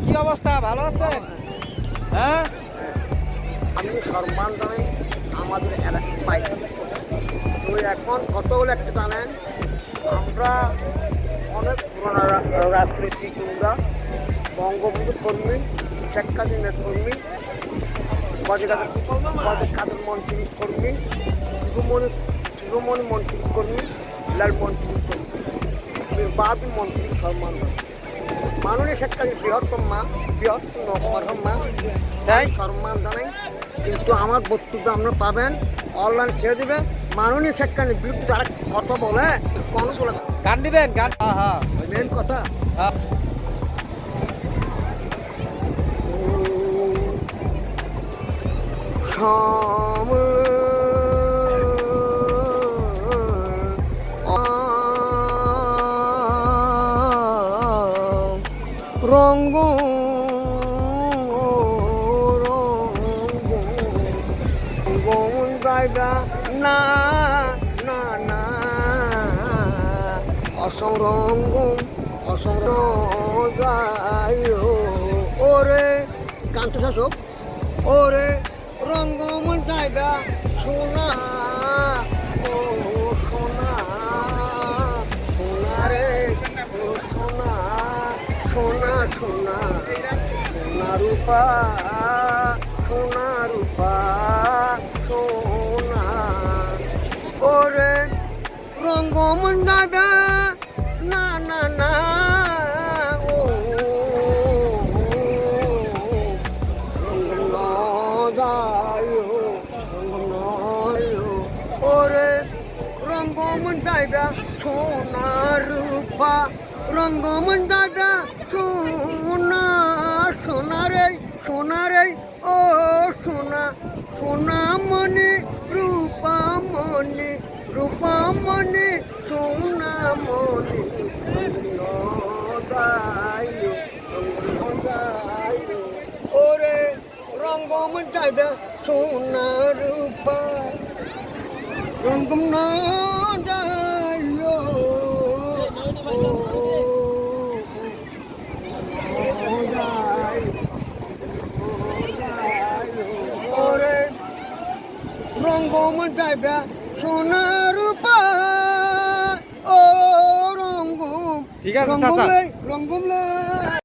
কি অবস্থা, ভালো আছেন? হ্যাঁ, আমি সম্মান জানাই আমাদের এলাকার বাইরে। তো এখন কত হলো একটা জানেন, আমরা অনেক পুরোনো রাজনীতি কিংবা বঙ্গবন্ধু কর্মী, শেখ হাসিনার কর্মী, কাদের মন্ত্রী কর্মী, শিবমণি মন্ত্রী কর্মী, লাল মন্ত্রী কর্মী, বাবি মন্ত্রী সম্মান জানাই। মাননীয় শেখ হাসিনা বৃহত্তম মা তাই সম্মান জানাই। কিন্তু আমার বক্তব্য আপনারা পাবেন, অনলাইন ছেড়ে দেবে। মাননীয় শেখ হাসিনার বিরুদ্ধে আর কথা বলে কোনো বলে গান দিবেন, গান। হ্যাঁ, মেন কথা হ্যাঁ। রঙ্গ গাইবা না না না অসরঙ্গ গায় ওরে কান্ত শাসক ওরে রঙ্গমন গাইবা সোনা ও সোনা সোনা রে ও সোনা সোনা সোনা সোনা রূপা সোনা রূপা সোনা ওরে রঙ্গমন গাইবা না না না ও ওরে রঙ্গমন গাইবা সোনা রূপা রঙ্গমন গাইবা সোনা সোনা রে ও সোনা সোনা মনে রূপা মনে সোনা মনে ওরে রঙ্গমন গাইবা সোনা রূপা রঙ্গম না যাইও ওরে রঙ্গমন গাইবা সোনা রূপা ও রঙ্গম ঠিক আছে চাচা। রঙ্গম